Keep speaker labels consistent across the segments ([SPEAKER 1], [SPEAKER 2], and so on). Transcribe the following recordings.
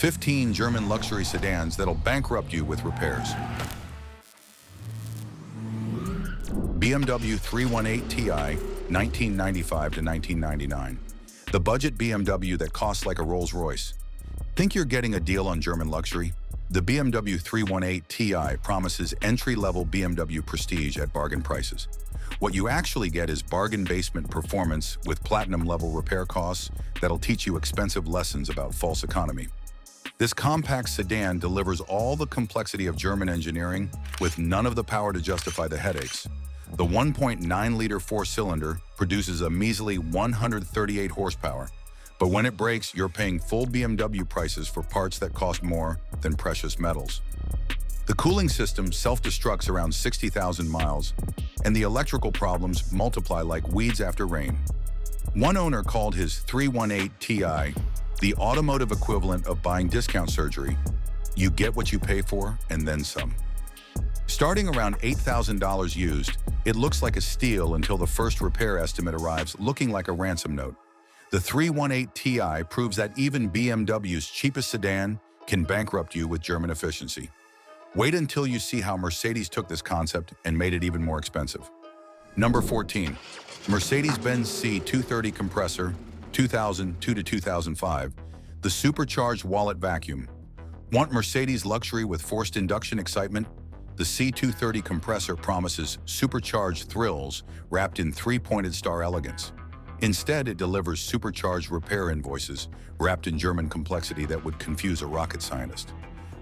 [SPEAKER 1] 15 German luxury sedans that'll bankrupt you with repairs. BMW 318 Ti, 1995 to 1999. The budget BMW that costs like a Rolls-Royce. Think you're getting a deal on German luxury? The BMW 318 Ti promises entry-level BMW prestige at bargain prices. What you actually get is bargain basement performance with platinum-level repair costs that'll teach you expensive lessons about false economy. This compact sedan delivers all the complexity of German engineering with none of the power to justify the headaches. The 1.9-liter four-cylinder produces a measly 138 horsepower, but when it breaks, you're paying full BMW prices for parts that cost more than precious metals. The cooling system self-destructs around 60,000 miles, and the electrical problems multiply like weeds after rain. One owner called his 318 Ti the automotive equivalent of buying discount surgery. You get what you pay for, and then some. Starting around $8,000 used, it looks like a steal until the first repair estimate arrives looking like a ransom note. The 318 Ti proves that even BMW's cheapest sedan can bankrupt you with German efficiency. Wait until you see how Mercedes took this concept and made it even more expensive. Number 14. Mercedes-Benz C230 compressor, 2002 to 2005, the supercharged wallet vacuum. Want Mercedes luxury with forced induction excitement? The C230 compressor promises supercharged thrills wrapped in three-pointed star elegance. Instead, it delivers supercharged repair invoices wrapped in German complexity that would confuse a rocket scientist.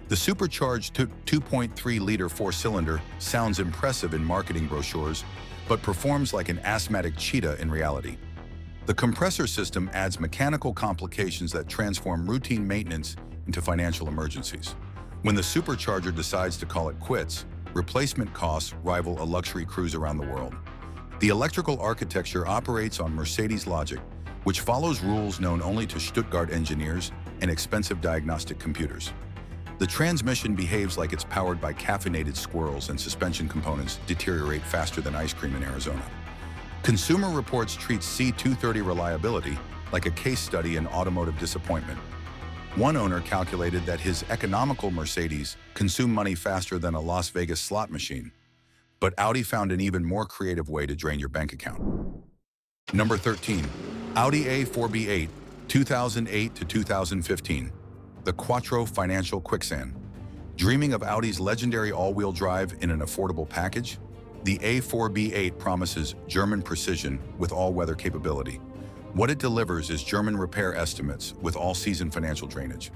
[SPEAKER 1] The supercharged 2.3-liter four-cylinder sounds impressive in marketing brochures, but performs like an asthmatic cheetah in reality. The compressor system adds mechanical complications that transform routine maintenance into financial emergencies. When the supercharger decides to call it quits, replacement costs rival a luxury cruise around the world. The electrical architecture operates on Mercedes logic, which follows rules known only to Stuttgart engineers and expensive diagnostic computers. The transmission behaves like it's powered by caffeinated squirrels, and suspension components deteriorate faster than ice cream in Arizona. Consumer Reports treats C230 reliability like a case study in automotive disappointment. One owner calculated that his economical Mercedes consumed money faster than a Las Vegas slot machine. But Audi found an even more creative way to drain your bank account. Number 13. Audi A4 B8, 2008 to 2015. The Quattro Financial Quicksand. Dreaming of Audi's legendary all-wheel drive in an affordable package? The A4 B8 promises German precision with all-weather capability. What it delivers is German repair estimates with all-season financial drainage.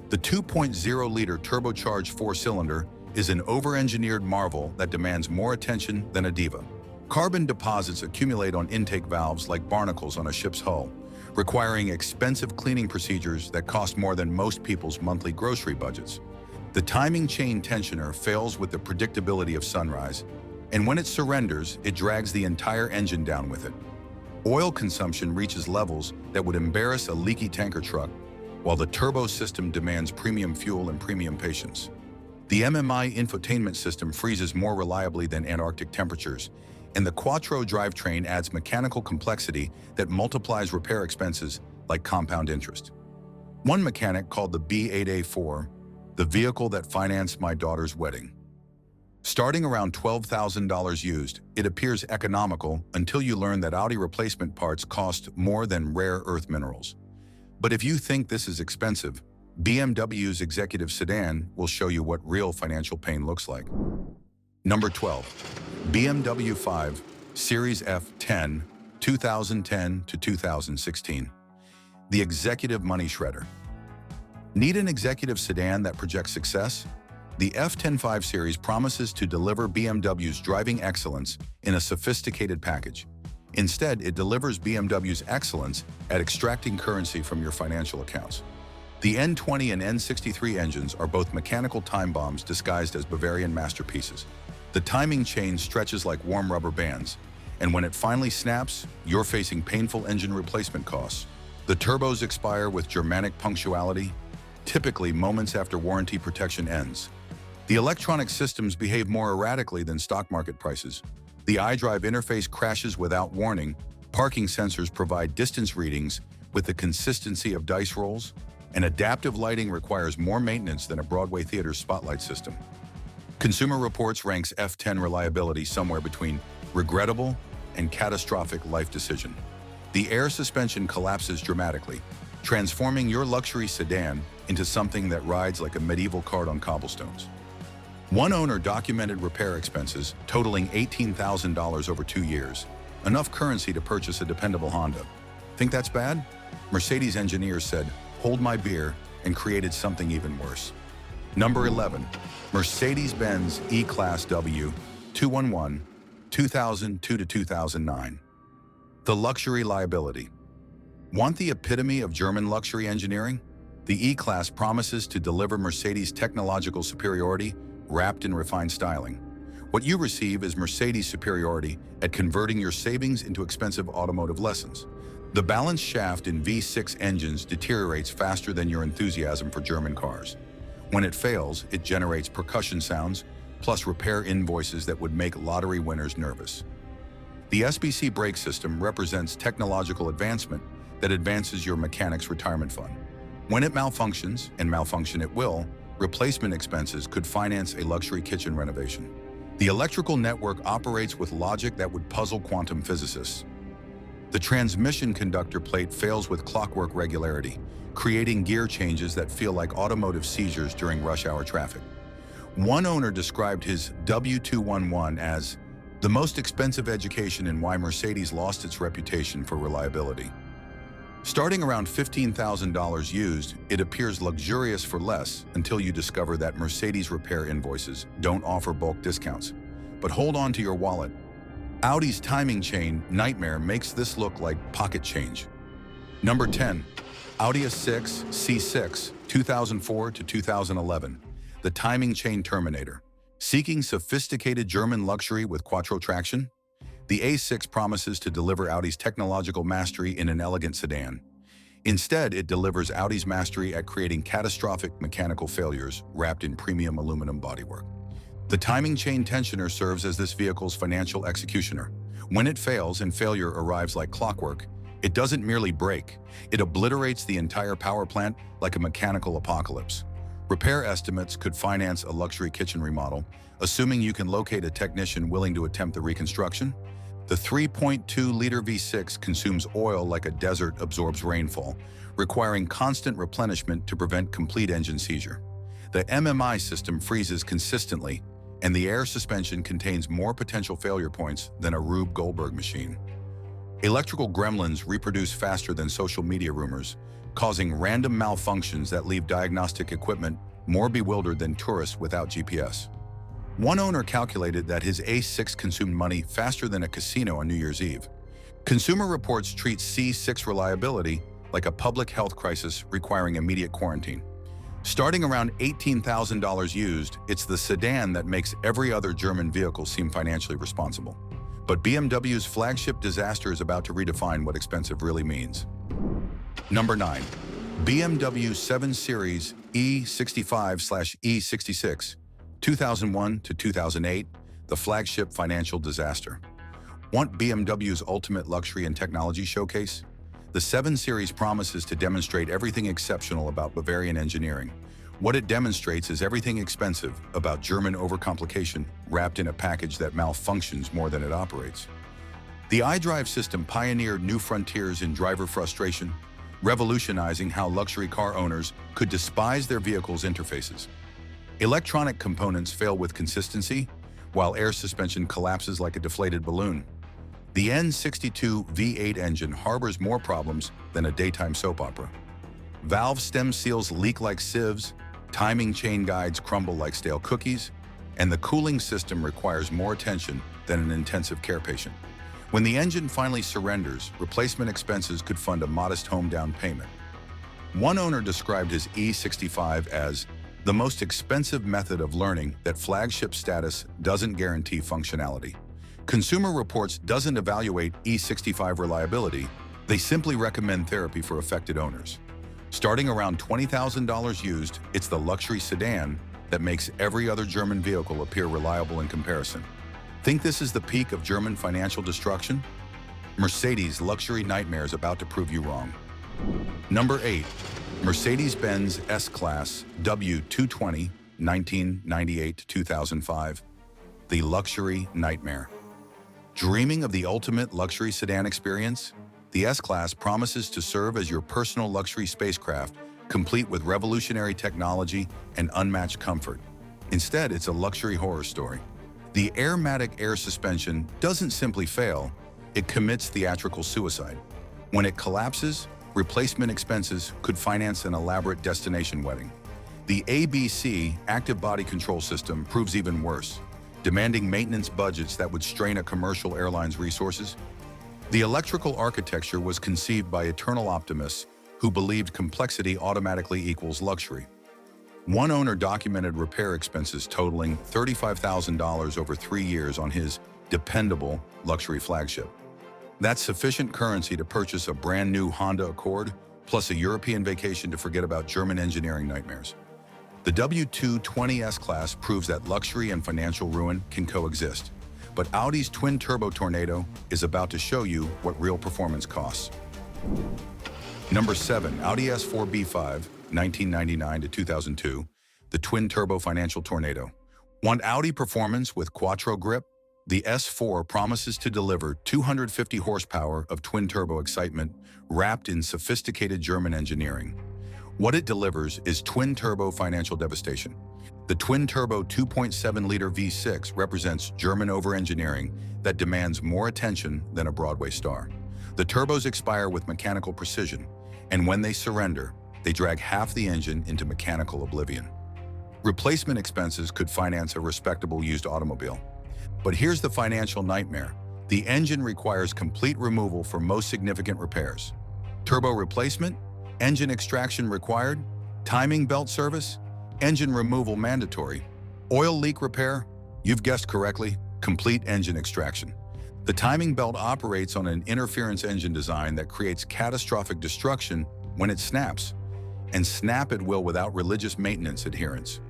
[SPEAKER 1] The 2.0-liter turbocharged four-cylinder is an over-engineered marvel that demands more attention than a diva. Carbon deposits accumulate on intake valves like barnacles on a ship's hull, requiring expensive cleaning procedures that cost more than most people's monthly grocery budgets. The timing chain tensioner fails with the predictability of sunrise, and when it surrenders, it drags the entire engine down with it. Oil consumption reaches levels that would embarrass a leaky tanker truck, while the turbo system demands premium fuel and premium patience. The MMI infotainment system freezes more reliably than Antarctic temperatures, and the Quattro drivetrain adds mechanical complexity that multiplies repair expenses like compound interest. One mechanic called the B8 A4 the vehicle that financed my daughter's wedding. Starting around $12,000 used, it appears economical until you learn that Audi replacement parts cost more than rare earth minerals. But if you think this is expensive, BMW's executive sedan will show you what real financial pain looks like. Number 12. BMW 5 Series F10 2010 to 2016. The executive money shredder. Need an executive sedan that projects success? The F10 5 Series promises to deliver BMW's driving excellence in a sophisticated package. Instead, it delivers BMW's excellence at extracting currency from your financial accounts. The N20 and N63 engines are both mechanical time bombs disguised as Bavarian masterpieces. The timing chain stretches like warm rubber bands, and when it finally snaps, you're facing painful engine replacement costs. The turbos expire with Germanic punctuality, typically moments after warranty protection ends. The electronic systems behave more erratically than stock market prices. The iDrive interface crashes without warning. Parking sensors provide distance readings with the consistency of dice rolls. and adaptive lighting requires more maintenance than a Broadway theater's spotlight system. Consumer Reports ranks F10 reliability somewhere between regrettable and catastrophic life decision. The air suspension collapses dramatically, transforming your luxury sedan into something that rides like a medieval cart on cobblestones. One owner documented repair expenses totaling $18,000 over 2 years, enough currency to purchase a dependable Honda. Think that's bad? Mercedes engineers said, "Hold my beer," and created something even worse. Number 11, Mercedes-Benz E-Class W 211, 2002 to 2009. The luxury liability. Want the epitome of German luxury engineering? The E-Class promises to deliver Mercedes' technological superiority wrapped in refined styling. What you receive is Mercedes' superiority at converting your savings into expensive automotive lessons. The balanced shaft in V6 engines deteriorates faster than your enthusiasm for German cars. When it fails, it generates percussion sounds, plus repair invoices that would make lottery winners nervous. The SBC brake system represents technological advancement that advances your mechanic's retirement fund. When it malfunctions, and malfunction it will, replacement expenses could finance a luxury kitchen renovation. The electrical network operates with logic that would puzzle quantum physicists. The transmission conductor plate fails with clockwork regularity, creating gear changes that feel like automotive seizures during rush hour traffic. One owner described his W211 as the most expensive education in why Mercedes lost its reputation for reliability. Starting around $15,000 used, it appears luxurious for less until you discover that Mercedes repair invoices don't offer bulk discounts. But hold on to your wallet. Audi's timing chain nightmare makes this look like pocket change. Number 10, Audi A6 C6 2004 to 2011, the timing chain terminator. Seeking sophisticated German luxury with quattro traction? The A6 promises to deliver Audi's technological mastery in an elegant sedan. Instead, it delivers Audi's mastery at creating catastrophic mechanical failures wrapped in premium aluminum bodywork. The timing chain tensioner serves as this vehicle's financial executioner. When it fails and failure arrives like clockwork, it doesn't merely break, it obliterates the entire power plant like a mechanical apocalypse. Repair estimates could finance a luxury kitchen remodel, assuming you can locate a technician willing to attempt the reconstruction. The 3.2-liter V6 consumes oil like a desert absorbs rainfall, requiring constant replenishment to prevent complete engine seizure. The MMI system freezes consistently, and the air suspension contains more potential failure points than a Rube Goldberg machine. Electrical gremlins reproduce faster than social media rumors, causing random malfunctions that leave diagnostic equipment more bewildered than tourists without GPS. One owner calculated that his A6 consumed money faster than a casino on New Year's Eve. Consumer Reports treats C6 reliability like a public health crisis requiring immediate quarantine. Starting around $18,000 used, it's the sedan that makes every other German vehicle seem financially responsible. But BMW's flagship disaster is about to redefine what expensive really means. Number 9. BMW 7 Series E65/E66, 2001 to 2008, the flagship financial disaster. Want BMW's ultimate luxury and technology showcase? The 7 Series promises to demonstrate everything exceptional about Bavarian engineering. What it demonstrates is everything expensive about German overcomplication wrapped in a package that malfunctions more than it operates. The iDrive system pioneered new frontiers in driver frustration, revolutionizing how luxury car owners could despise their vehicles' interfaces. Electronic components fail with consistency, while air suspension collapses like a deflated balloon. The N62 V8 engine harbors more problems than a daytime soap opera. Valve stem seals leak like sieves, timing chain guides crumble like stale cookies, and the cooling system requires more attention than an intensive care patient. When the engine finally surrenders, replacement expenses could fund a modest home down payment. One owner described his E65 as the most expensive method of learning that flagship status doesn't guarantee functionality. Consumer Reports doesn't evaluate E65 reliability, they simply recommend therapy for affected owners. Starting around $20,000 used, it's the luxury sedan that makes every other German vehicle appear reliable in comparison. Think this is the peak of German financial destruction? Mercedes' luxury nightmare is about to prove you wrong. Number 8. Mercedes-Benz S-Class W220 1998-2005, the luxury nightmare. Dreaming of the ultimate luxury sedan experience? The S-Class promises to serve as your personal luxury spacecraft, complete with revolutionary technology and unmatched comfort. Instead, it's a luxury horror story. The Airmatic air suspension doesn't simply fail, it commits theatrical suicide. When it collapses, replacement expenses could finance an elaborate destination wedding. The ABC active body control system proves even worse, demanding maintenance budgets that would strain a commercial airline's resources. The electrical architecture was conceived by eternal optimists who believed complexity automatically equals luxury. One owner documented repair expenses totaling $35,000 over 3 years on his dependable luxury flagship. That's sufficient currency to purchase a brand new Honda Accord, plus a European vacation to forget about German engineering nightmares. The W220 S-Class proves that luxury and financial ruin can coexist. But Audi's twin-turbo Tornado is about to show you what real performance costs. Number 7, Audi S4 B5, 1999-2002, the twin-turbo financial tornado. Want Audi performance with Quattro grip? The S4 promises to deliver 250 horsepower of twin-turbo excitement wrapped in sophisticated German engineering. What it delivers is twin-turbo financial devastation. The twin-turbo 2.7-liter V6 represents German over-engineering that demands more attention than a Broadway star. The turbos expire with mechanical precision, and when they surrender, they drag half the engine into mechanical oblivion. Replacement expenses could finance a respectable used automobile. But here's the financial nightmare. The engine requires complete removal for most significant repairs. Turbo replacement? Engine extraction required? Timing belt service? Engine removal mandatory. Oil leak repair? You've guessed correctly, complete engine extraction. The timing belt operates on an interference engine design that creates catastrophic destruction when it snaps. And snap it will without religious maintenance adherence.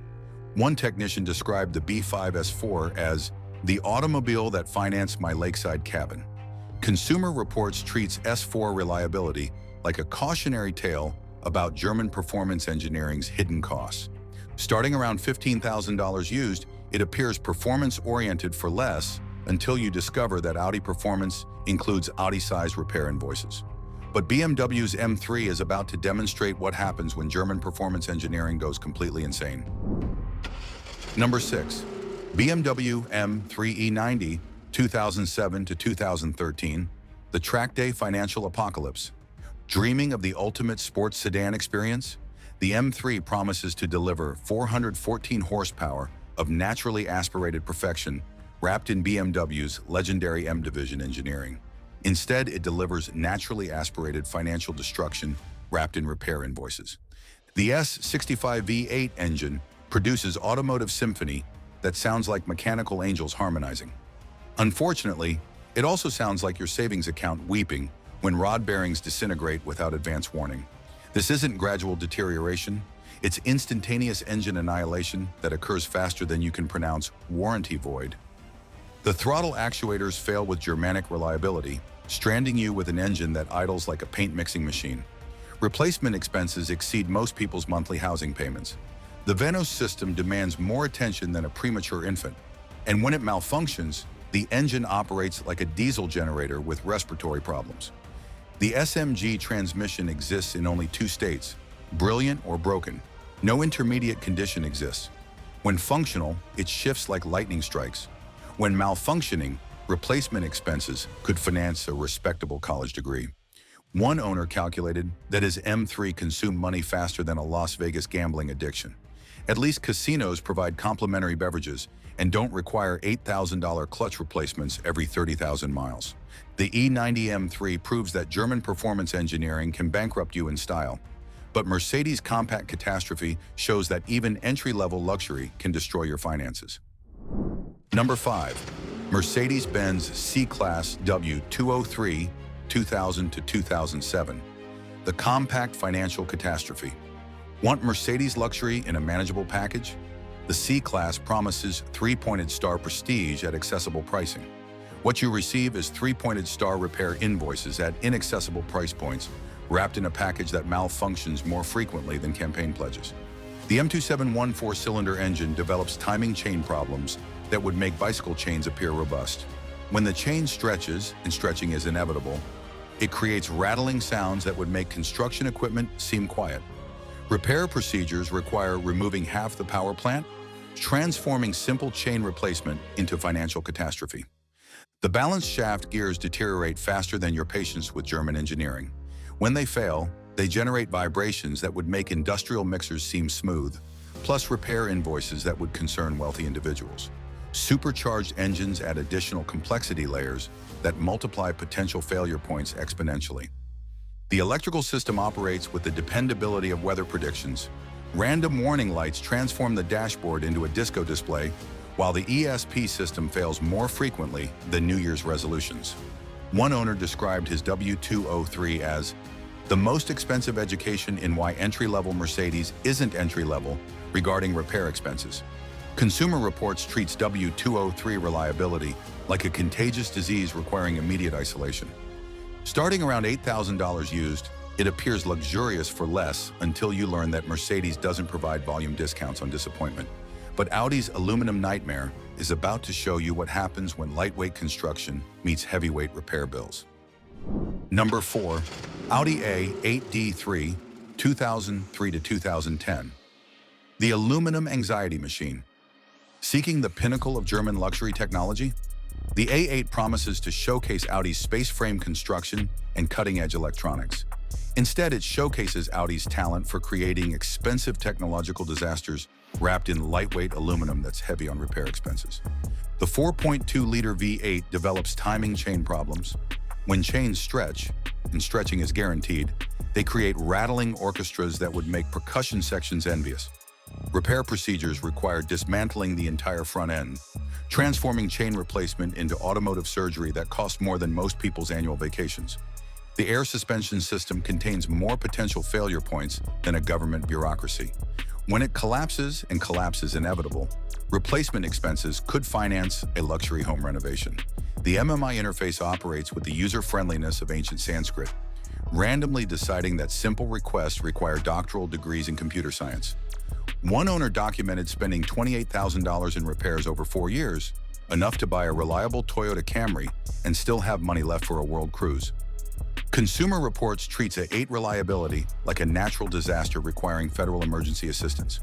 [SPEAKER 1] One technician described the B5 S4 as the automobile that financed my lakeside cabin. Consumer Reports treats S4 reliability like a cautionary tale about German performance engineering's hidden costs. Starting around $15,000 used, it appears performance-oriented for less until you discover that Audi performance includes Audi-size repair invoices. But BMW's M3 is about to demonstrate what happens when German performance engineering goes completely insane. Number 6. BMW M3 E90 2007-2013, the track day financial apocalypse. Dreaming of the ultimate sports sedan experience? The M3 promises to deliver 414 horsepower of naturally aspirated perfection wrapped in BMW's legendary M Division engineering. Instead, it delivers naturally aspirated financial destruction wrapped in repair invoices. The S65 V8 engine produces automotive symphony that sounds like mechanical angels harmonizing. Unfortunately, it also sounds like your savings account weeping when rod bearings disintegrate without advance warning. This isn't gradual deterioration, it's instantaneous engine annihilation that occurs faster than you can pronounce warranty void. The throttle actuators fail with Germanic reliability, stranding you with an engine that idles like a paint mixing machine. Replacement expenses exceed most people's monthly housing payments. The Venos system demands more attention than a premature infant, and when it malfunctions, the engine operates like a diesel generator with respiratory problems. The SMG transmission exists in only 2 states, brilliant or broken. No intermediate condition exists. When functional, it shifts like lightning strikes. When malfunctioning, replacement expenses could finance a respectable college degree. One owner calculated that his M3 consumed money faster than a Las Vegas gambling addiction. At least casinos provide complimentary beverages and don't require $8,000 clutch replacements every 30,000 miles. The E90 M3 proves that German performance engineering can bankrupt you in style. But Mercedes' compact catastrophe shows that even entry-level luxury can destroy your finances. Number 5. Mercedes-Benz C-Class W203 2000-2007, the compact financial catastrophe. Want Mercedes luxury in a manageable package? The C-Class promises 3-pointed star prestige at accessible pricing. What you receive is 3-pointed star repair invoices at inaccessible price points, wrapped in a package that malfunctions more frequently than campaign pledges. The M271 four-cylinder engine develops timing chain problems that would make bicycle chains appear robust. When the chain stretches, and stretching is inevitable, it creates rattling sounds that would make construction equipment seem quiet. Repair procedures require removing half the power plant, transforming simple chain replacement into financial catastrophe. The balanced shaft gears deteriorate faster than your patience with German engineering. When they fail, they generate vibrations that would make industrial mixers seem smooth, plus repair invoices that would concern wealthy individuals. Supercharged engines add additional complexity layers that multiply potential failure points exponentially. The electrical system operates with the dependability of weather predictions. Random warning lights transform the dashboard into a disco display, while the ESP system fails more frequently than New Year's resolutions. One owner described his W203 as the most expensive education in why entry-level Mercedes isn't entry-level regarding repair expenses. Consumer Reports treats W203 reliability like a contagious disease requiring immediate isolation. Starting around $8,000 used, it appears luxurious for less until you learn that Mercedes doesn't provide volume discounts on disappointment. But Audi's aluminum nightmare is about to show you what happens when lightweight construction meets heavyweight repair bills. Number 4. Audi A8 D3, 2003 to 2010. The aluminum anxiety machine. Seeking the pinnacle of German luxury technology? The A8 promises to showcase Audi's space frame construction and cutting-edge electronics. Instead, it showcases Audi's talent for creating expensive technological disasters wrapped in lightweight aluminum that's heavy on repair expenses. The 4.2-liter V8 develops timing chain problems. When chains stretch, and stretching is guaranteed, they create rattling orchestras that would make percussion sections envious. Repair procedures require dismantling the entire front end, transforming chain replacement into automotive surgery that costs more than most people's annual vacations. The air suspension system contains more potential failure points than a government bureaucracy. When it collapses, and collapse is inevitable, replacement expenses could finance a luxury home renovation. The MMI interface operates with the user-friendliness of ancient Sanskrit, randomly deciding that simple requests require doctoral degrees in computer science. One owner documented spending $28,000 in repairs over 4 years, enough to buy a reliable Toyota Camry and still have money left for a world cruise. Consumer Reports treats A8 reliability like a natural disaster requiring federal emergency assistance.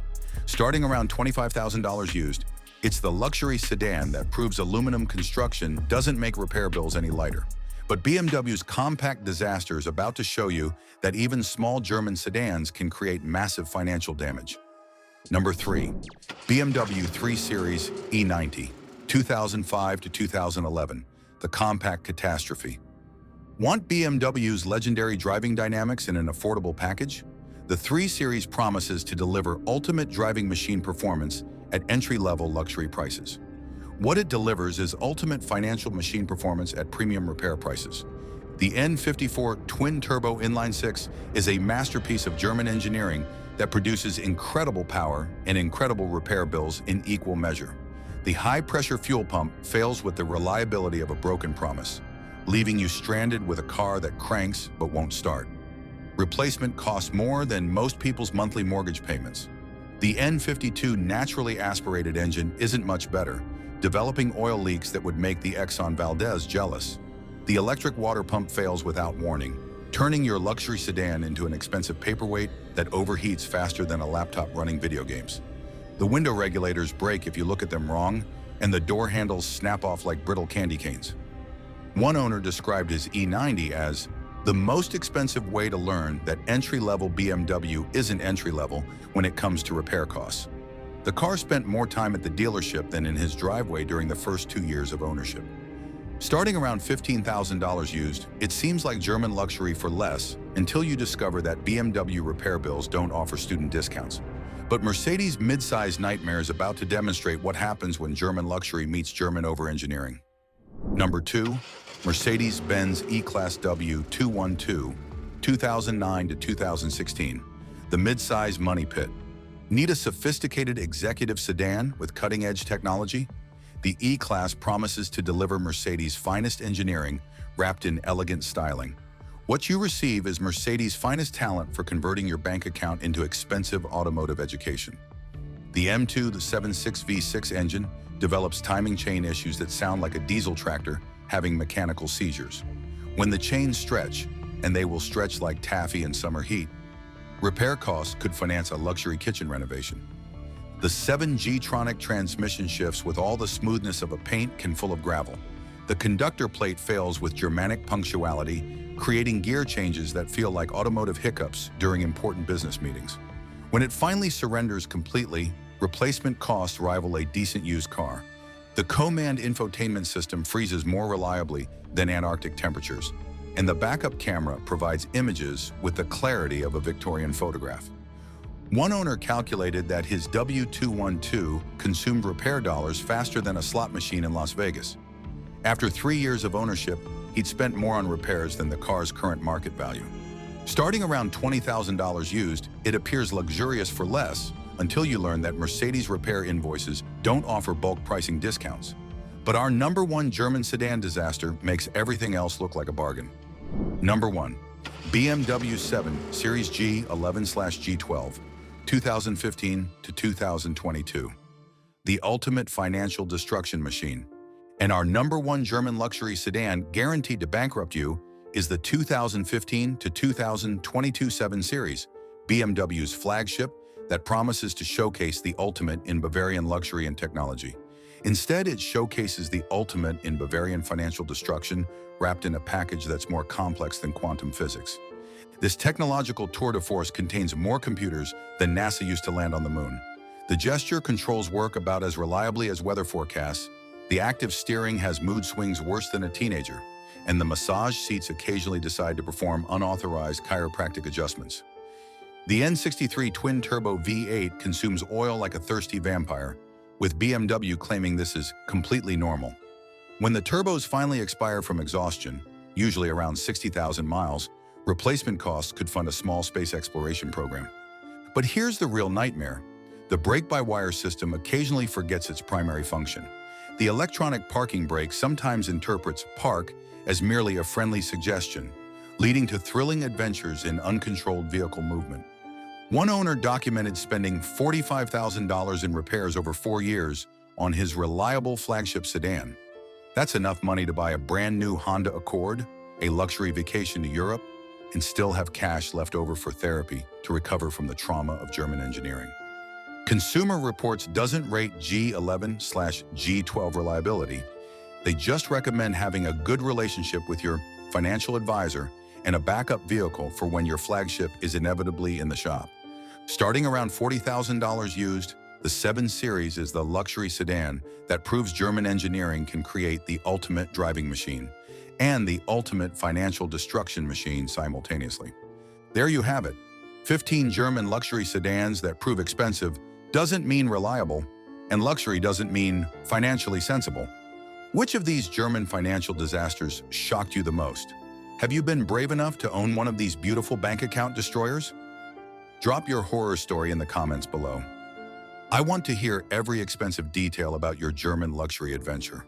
[SPEAKER 1] Starting around $25,000 used, it's the luxury sedan that proves aluminum construction doesn't make repair bills any lighter. But BMW's compact disaster is about to show you that even small German sedans can create massive financial damage. Number 3. BMW 3 Series E90, 2005 to 2011, the compact catastrophe. Want BMW's legendary driving dynamics in an affordable package? The 3 Series promises to deliver ultimate driving machine performance at entry-level luxury prices. What it delivers is ultimate financial machine performance at premium repair prices. The N54 twin-turbo inline-six is a masterpiece of German engineering that produces incredible power and incredible repair bills in equal measure. The high-pressure fuel pump fails with the reliability of a broken promise, leaving you stranded with a car that cranks but won't start. Replacement costs more than most people's monthly mortgage payments. The N52 naturally aspirated engine isn't much better, developing oil leaks that would make the Exxon Valdez jealous. The electric water pump fails without warning, turning your luxury sedan into an expensive paperweight that overheats faster than a laptop running video games. The window regulators break if you look at them wrong, and the door handles snap off like brittle candy canes. One owner described his E90 as the most expensive way to learn that entry-level BMW isn't entry-level when it comes to repair costs. The car spent more time at the dealership than in his driveway during the first 2 years of ownership. Starting around $15,000 used, it seems like German luxury for less until you discover that BMW repair bills don't offer student discounts. But Mercedes' mid-size nightmare is about to demonstrate what happens when German luxury meets German over-engineering. Number 2. Mercedes-Benz E-Class W212, 2009 to 2016, the mid-size money pit. Need a sophisticated executive sedan with cutting-edge technology? The E-Class promises to deliver Mercedes' finest engineering wrapped in elegant styling. What you receive is Mercedes' finest talent for converting your bank account into expensive automotive education. The M2 76 V6 engine develops timing chain issues that sound like a diesel tractor having mechanical seizures. When the chains stretch, and they will stretch like taffy in summer heat, repair costs could finance a luxury kitchen renovation. The 7G-tronic transmission shifts with all the smoothness of a paint can full of gravel. The conductor plate fails with Germanic punctuality, creating gear changes that feel like automotive hiccups during important business meetings. When it finally surrenders completely, replacement costs rival a decent used car. The co-manned infotainment system freezes more reliably than Antarctic temperatures, and the backup camera provides images with the clarity of a Victorian photograph. One owner calculated that his W212 consumed repair dollars faster than a slot machine in Las Vegas. After 3 years of ownership, he'd spent more on repairs than the car's current market value. Starting around $20,000 used, it appears luxurious for less until you learn that Mercedes repair invoices don't offer bulk pricing discounts. But our #1 German sedan disaster makes everything else look like a bargain. Number 1. BMW 7 Series G11/G12, 2015 to 2022. The ultimate financial destruction machine. And our #1 German luxury sedan guaranteed to bankrupt you is the 2015 to 2022 7 Series, BMW's flagship that promises to showcase the ultimate in Bavarian luxury and technology. Instead, it showcases the ultimate in Bavarian financial destruction wrapped in a package that's more complex than quantum physics. This technological tour de force contains more computers than NASA used to land on the moon. The gesture controls work about as reliably as weather forecasts, the active steering has mood swings worse than a teenager, and the massage seats occasionally decide to perform unauthorized chiropractic adjustments. The N63 twin-turbo V8 consumes oil like a thirsty vampire, with BMW claiming this is completely normal. When the turbos finally expire from exhaustion, usually around 60,000 miles, replacement costs could fund a small space exploration program. But here's the real nightmare. The brake-by-wire system occasionally forgets its primary function. The electronic parking brake sometimes interprets park as merely a friendly suggestion, leading to thrilling adventures in uncontrolled vehicle movement. One owner documented spending $45,000 in repairs over 4 years on his reliable flagship sedan. That's enough money to buy a brand new Honda Accord, a luxury vacation to Europe, and still have cash left over for therapy to recover from the trauma of German engineering. Consumer Reports doesn't rate G11/G12 reliability. They just recommend having a good relationship with your financial advisor and a backup vehicle for when your flagship is inevitably in the shop. Starting around $40,000 used, the 7 Series is the luxury sedan that proves German engineering can create the ultimate driving machine and the ultimate financial destruction machine simultaneously. There you have it. 15 German luxury sedans that prove expensive doesn't mean reliable, and luxury doesn't mean financially sensible. Which of these German financial disasters shocked you the most? Have you been brave enough to own one of these beautiful bank account destroyers? Drop your horror story in the comments below. I want to hear every expensive detail about your German luxury adventure.